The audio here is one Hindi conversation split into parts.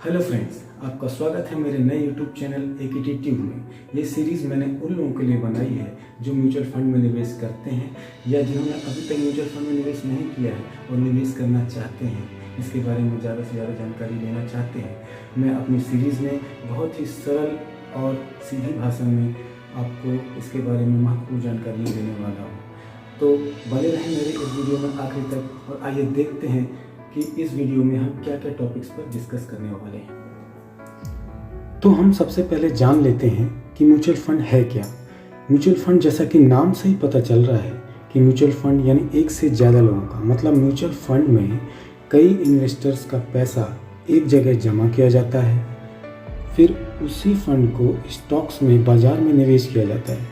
हेलो फ्रेंड्स, आपका स्वागत है मेरे नए यूट्यूब चैनल एकेटी ट्यूब में। ये सीरीज़ मैंने उन लोगों के लिए बनाई है जो म्यूचुअल फंड में निवेश करते हैं या जिन्होंने अभी तक म्यूचुअल फंड में निवेश नहीं किया है और निवेश करना चाहते हैं, इसके बारे में ज़्यादा से ज़्यादा जानकारी लेना चाहते हैं। मैं अपनी सीरीज़ में बहुत ही सरल और सीधी भाषा में आपको इसके बारे में महत्वपूर्ण जानकारी देने वाला हूँ। तो बने रहें मेरे इस वीडियो में आखिर तक और आइए देखते हैं कि इस वीडियो में हम क्या क्या टॉपिक्स पर डिस्कस करने वाले हैं। तो हम सबसे पहले जान लेते हैं कि म्यूचुअल फंड है क्या। म्यूचुअल फंड, जैसा कि नाम से ही पता चल रहा है कि म्यूचुअल फंड यानी एक से ज़्यादा लोगों का, मतलब म्यूचुअल फंड में कई इन्वेस्टर्स का पैसा एक जगह जमा किया जाता है, फिर उसी फंड को स्टॉक्स में, बाज़ार में निवेश किया जाता है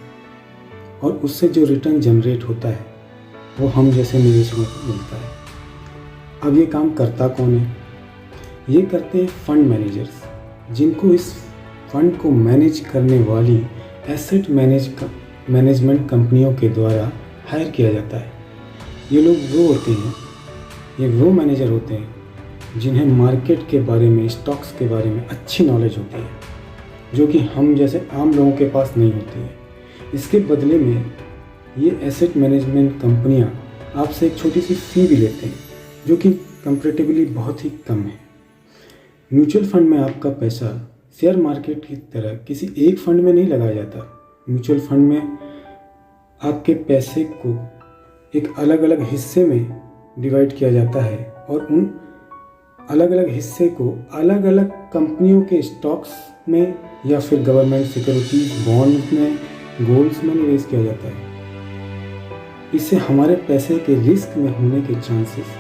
और उससे जो रिटर्न जनरेट होता है वो हम जैसे निवेशकों को मिलता है। अब ये काम करता कौन है? ये करते हैं फंड मैनेजर्स, जिनको इस फंड को मैनेज करने वाली एसेट मैनेजमेंट कंपनियों के द्वारा हायर किया जाता है। ये लोग वो होते हैं, ये वो मैनेजर होते हैं जिन्हें मार्केट के बारे में, स्टॉक्स के बारे में अच्छी नॉलेज होती है, जो कि हम जैसे आम लोगों के पास नहीं होती है। इसके बदले में ये एसेट मैनेजमेंट कंपनियां आपसे एक छोटी सी फ़ी भी लेते हैं, जो कि कंपैरेटिवली बहुत ही कम है। म्यूचुअल फंड में आपका पैसा शेयर मार्केट की तरह किसी एक फंड में नहीं लगाया जाता। म्यूचुअल फंड में आपके पैसे को एक अलग अलग हिस्से में डिवाइड किया जाता है और उन अलग अलग हिस्से को अलग अलग कंपनियों के स्टॉक्स में या फिर गवर्नमेंट सिक्योरिटीज, बॉन्ड में, गोल्ड्स में निवेश किया जाता है। इससे हमारे पैसे के रिस्क में होने के चांसेस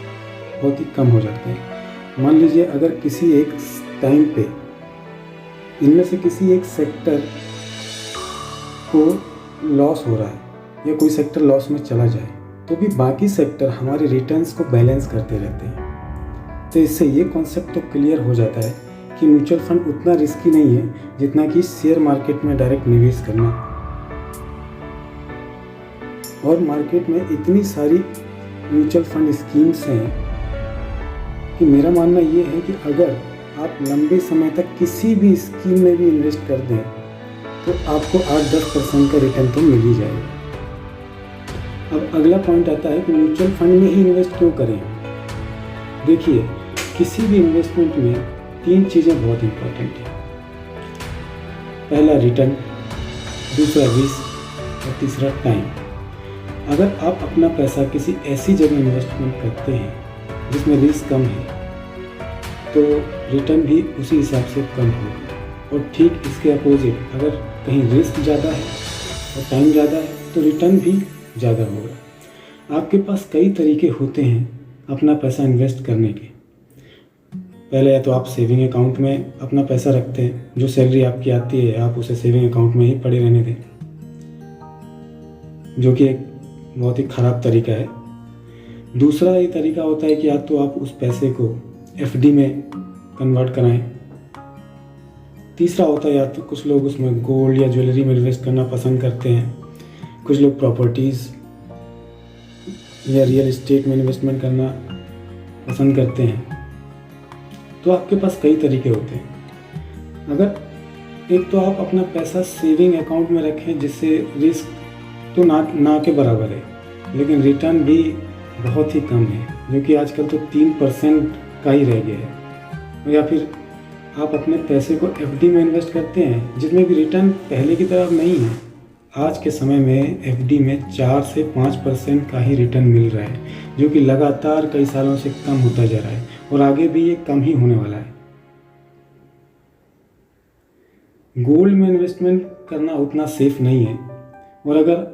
बहुत ही कम हो जाते हैं। मान लीजिए अगर किसी एक टाइम पे इनमें से किसी एक सेक्टर को लॉस हो रहा है या कोई सेक्टर लॉस में चला जाए, तो भी बाकी सेक्टर हमारे रिटर्न्स को बैलेंस करते रहते हैं। तो इससे ये कॉन्सेप्ट तो क्लियर हो जाता है कि म्यूचुअल फंड उतना रिस्की नहीं है जितना कि शेयर मार्केट में डायरेक्ट निवेश करना। और मार्केट में इतनी सारी म्यूचुअल फंड स्कीम्स हैं कि मेरा मानना ये है कि अगर आप लंबे समय तक किसी भी स्कीम में भी इन्वेस्ट कर दें तो आपको 8-10% का रिटर्न तो मिल ही जाएगा। अब अगला पॉइंट आता है कि म्यूचुअल फंड में ही इन्वेस्ट क्यों करें। देखिए, किसी भी इन्वेस्टमेंट में 3 चीज़ें बहुत इंपॉर्टेंट हैं। पहला रिटर्न, दूसरा रिस्क और तीसरा टाइम। अगर आप अपना पैसा किसी ऐसी जगह इन्वेस्टमेंट करते हैं जिसमें रिस्क कम है, तो रिटर्न भी उसी हिसाब से कम होगा। और ठीक इसके अपोजिट, अगर कहीं रिस्क ज़्यादा है और टाइम ज़्यादा है तो रिटर्न भी ज़्यादा होगा। आपके पास कई तरीके होते हैं अपना पैसा इन्वेस्ट करने के। पहले या तो आप सेविंग अकाउंट में अपना पैसा रखते हैं, जो सैलरी आपकी आती है आप उसे सेविंग अकाउंट में ही पड़े रहने दें, जो कि एक बहुत ही ख़राब तरीका है। दूसरा ये तरीका होता है कि या तो आप उस पैसे को एफडी में कन्वर्ट कराएं। तीसरा होता है या तो कुछ लोग उसमें गोल्ड या ज्वेलरी में इन्वेस्ट करना पसंद करते हैं, कुछ लोग प्रॉपर्टीज़ या रियल एस्टेट में इन्वेस्टमेंट करना पसंद करते हैं। तो आपके पास कई तरीके होते हैं। अगर एक तो आप अपना पैसा सेविंग अकाउंट में रखें, जिससे रिस्क तो ना के बराबर है, लेकिन रिटर्न भी बहुत ही कम है, जो कि आजकल तो 3% का ही रह गया है। या फिर आप अपने पैसे को एफडी में इन्वेस्ट करते हैं, जिसमें भी रिटर्न पहले की तरह नहीं है। आज के समय में एफडी में 4 से 5% का ही रिटर्न मिल रहा है, जो कि लगातार कई सालों से कम होता जा रहा है और आगे भी ये कम ही होने वाला है। गोल्ड में इन्वेस्टमेंट करना उतना सेफ नहीं है, और अगर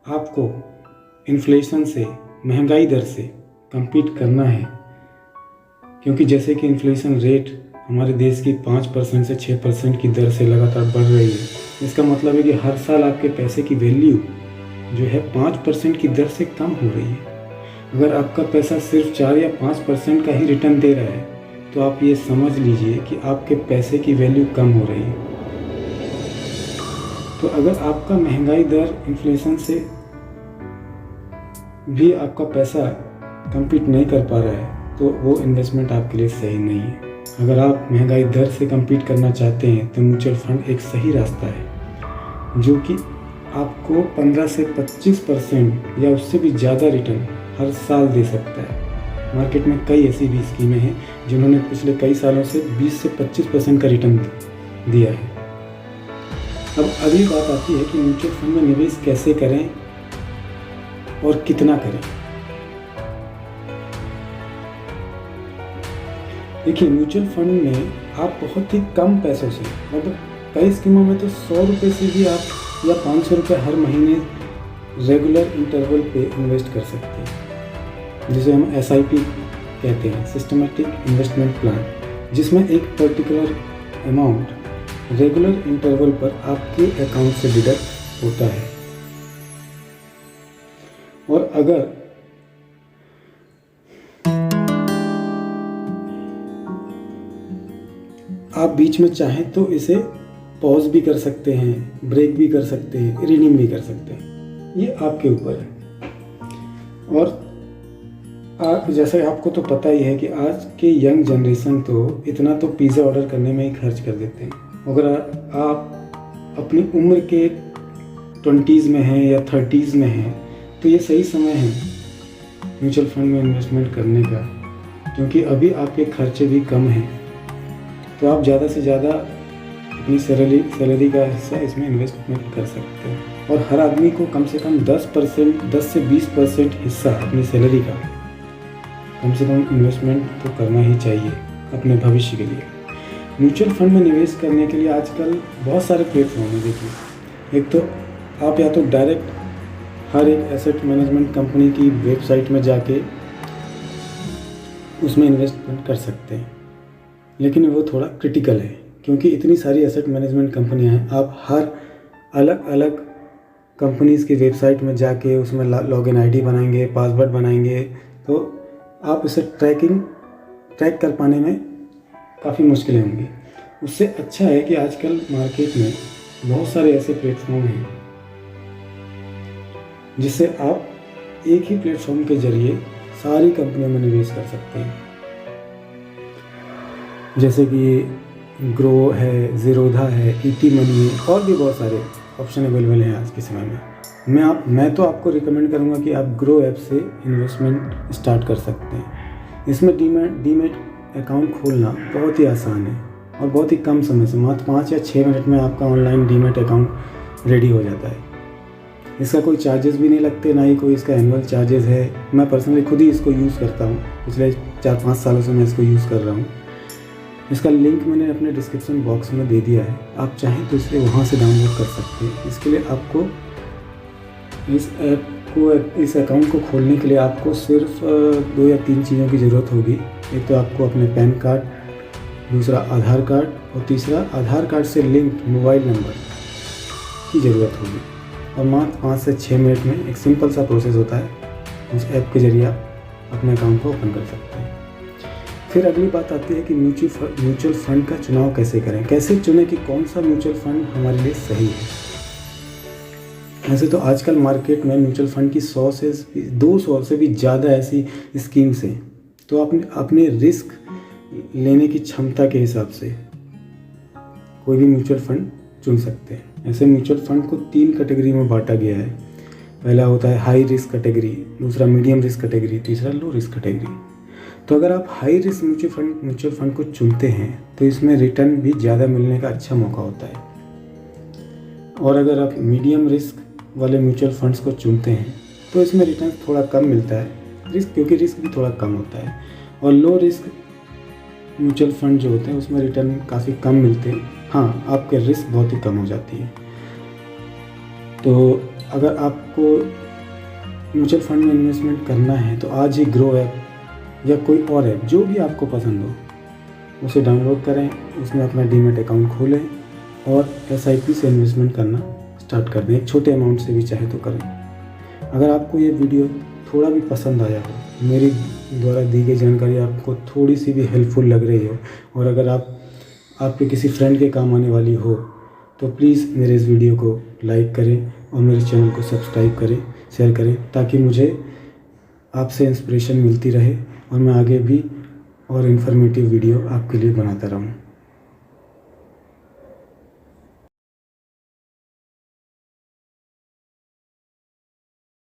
आपको इन्फ्लेशन से, महंगाई दर से कम्पीट करना है, क्योंकि जैसे कि इन्फ्लेशन रेट हमारे देश की 5% से 6% की दर से लगातार बढ़ रही है, इसका मतलब है कि हर साल आपके पैसे की वैल्यू जो है 5% की दर से कम हो रही है। अगर आपका पैसा सिर्फ 4 या 5% का ही रिटर्न दे रहा है, तो आप ये समझ लीजिए कि आपके पैसे की वैल्यू कम हो रही है। तो अगर आपका महंगाई दर, इन्फ्लेशन से भी आपका पैसा कम्पीट नहीं कर पा रहा है, तो वो इन्वेस्टमेंट आपके लिए सही नहीं है। अगर आप महंगाई दर से कम्पीट करना चाहते हैं तो म्यूचुअल फंड एक सही रास्ता है जो कि आपको 15 से 25% या उससे भी ज़्यादा रिटर्न हर साल दे सकता है। मार्केट में कई ऐसी भी स्कीमें हैं जिन्होंने पिछले कई सालों से 20 से 25% का रिटर्न दिया है। अब अगली बात आती है कि म्यूचुअल फंड में निवेश कैसे करें और कितना करें। देखिए, म्यूचुअल फंड में आप बहुत ही कम पैसों से, मतलब कई स्कीमों में तो 100 रुपये से भी आप या 500 रुपये हर महीने रेगुलर इंटरवल पे इन्वेस्ट कर सकते हैं, जिसे हम SIP कहते हैं, सिस्टमेटिक इन्वेस्टमेंट प्लान, जिसमें एक पर्टिकुलर अमाउंट रेगुलर इंटरवल पर आपके अकाउंट से डिडक्ट होता है। और अगर आप बीच में चाहें तो इसे पॉज भी कर सकते हैं, ब्रेक भी कर सकते हैं, रिडीम भी कर सकते हैं, ये आपके ऊपर है। और जैसे आपको तो पता ही है कि आज के यंग जनरेशन तो इतना तो पिज़्ज़ा ऑर्डर करने में ही खर्च कर देते हैं। अगर आप अपनी उम्र के 20s में हैं या 30s में हैं तो ये सही समय है म्यूचुअल फंड में इन्वेस्टमेंट करने का, क्योंकि अभी आपके खर्चे भी कम हैं, तो आप ज़्यादा से ज़्यादा अपनी सैलरी का हिस्सा इसमें इन्वेस्टमेंट कर सकते हैं। और हर आदमी को कम से कम 10 से 20% हिस्सा अपनी सैलरी का कम से कम इन्वेस्टमेंट तो करना ही चाहिए अपने भविष्य के लिए। म्यूचुअल फंड में निवेश करने के लिए आजकल बहुत सारे प्लेटफॉर्म हैं। देखिए, एक तो आप या तो डायरेक्ट हर एक एसेट मैनेजमेंट कंपनी की वेबसाइट में जाके उसमें इन्वेस्टमेंट कर सकते हैं, लेकिन वो थोड़ा क्रिटिकल है क्योंकि इतनी सारी एसेट मैनेजमेंट कंपनियां हैं। आप हर अलग अलग कंपनीज़ की वेबसाइट में जाके उसमें लॉगिन ID बनाएंगे, पासवर्ड बनाएंगे, तो आप इसे ट्रैक कर पाने में काफ़ी मुश्किलें होंगी। उससे अच्छा है कि आजकल मार्केट में बहुत सारे ऐसे प्लेटफॉर्म हैं जिससे आप एक ही प्लेटफॉर्म के जरिए सारी कंपनियों में निवेश कर सकते हैं, जैसे कि ग्रो है, ज़ीरोधा है, ET मनी है, और भी बहुत सारे ऑप्शन अवेलेबल हैं आज के समय में। मैं तो आपको रिकमेंड करूंगा कि आप ग्रो ऐप से इन्वेस्टमेंट स्टार्ट कर सकते हैं। इसमें डीमैट अकाउंट खोलना बहुत ही आसान है और बहुत ही कम समय से, मात्र 5 या 6 मिनट में आपका ऑनलाइन डीमैट अकाउंट रेडी हो जाता है। इसका कोई चार्जेस भी नहीं लगते, ना ही कोई इसका एनुअल चार्जेस है। मैं पर्सनली खुद ही इसको यूज़ करता हूँ, पिछले 4-5 सालों से मैं इसको यूज़ कर रहा हूँ। इसका लिंक मैंने अपने डिस्क्रिप्शन बॉक्स में दे दिया है, आप चाहें तो इसे वहाँ से डाउनलोड कर सकते हैं। इसके लिए आपको इस अकाउंट को खोलने के लिए आपको सिर्फ 2 या 3 चीज़ों की ज़रूरत होगी। एक तो आपको अपने पैन कार्ड, दूसरा आधार कार्ड, और तीसरा आधार कार्ड से लिंक मोबाइल नंबर की ज़रूरत होगी। और मात्र 5 से 6 मिनट में एक सिंपल सा प्रोसेस होता है, उस ऐप के ज़रिए आप अपने अकाउंट को ओपन कर सकते हैं। फिर अगली बात आती है कि म्यूचुअल फंड का चुनाव कैसे करें, कैसे चुनें कि कौन सा म्यूचुअल फंड हमारे लिए सही है। ऐसे तो आजकल मार्केट में म्यूचुअल फंड की 200 से भी ज़्यादा ऐसी स्कीम्स हैं, तो आप अपने रिस्क लेने की क्षमता के हिसाब से कोई भी म्यूचुअल फंड चुन सकते हैं। ऐसे म्यूचुअल फंड को 3 कैटेगरी में बांटा गया है। पहला होता है हाई रिस्क कैटेगरी, दूसरा मीडियम रिस्क कैटेगरी, तीसरा लो रिस्क कैटेगरी। तो अगर आप हाई रिस्क म्यूचुअल फंड को चुनते हैं तो इसमें रिटर्न भी ज़्यादा मिलने का अच्छा मौका होता है। और अगर आप मीडियम रिस्क वाले म्यूचुअल फंड्स को चुनते हैं तो इसमें रिटर्न थोड़ा कम मिलता है, क्योंकि रिस्क भी थोड़ा कम होता है। और लो रिस्क म्यूचुअल फंड जो होते हैं उसमें रिटर्न काफ़ी कम मिलते हैं, हाँ आपके रिस्क बहुत ही कम हो जाती है। तो अगर आपको म्यूचुअल फंड में इन्वेस्टमेंट करना है तो आज ही ग्रो ऐप या कोई और ऐप जो भी आपको पसंद हो उसे डाउनलोड करें, उसमें अपना डीमैट अकाउंट खोलें और SIP से इन्वेस्टमेंट करना स्टार्ट कर दें। एक छोटे अमाउंट से भी चाहे तो करें। अगर आपको ये वीडियो थोड़ा भी पसंद आया हो, मेरी द्वारा दी गई जानकारी आपको थोड़ी सी भी हेल्पफुल लग रही हो, और अगर आपके किसी फ्रेंड के काम आने वाली हो, तो प्लीज़ मेरे इस वीडियो को लाइक करें और मेरे चैनल को सब्सक्राइब करें, शेयर करें, ताकि मुझे आपसे इंस्पिरेशन मिलती रहे और मैं आगे भी और इन्फॉर्मेटिव वीडियो आपके लिए बनाता रहूँ।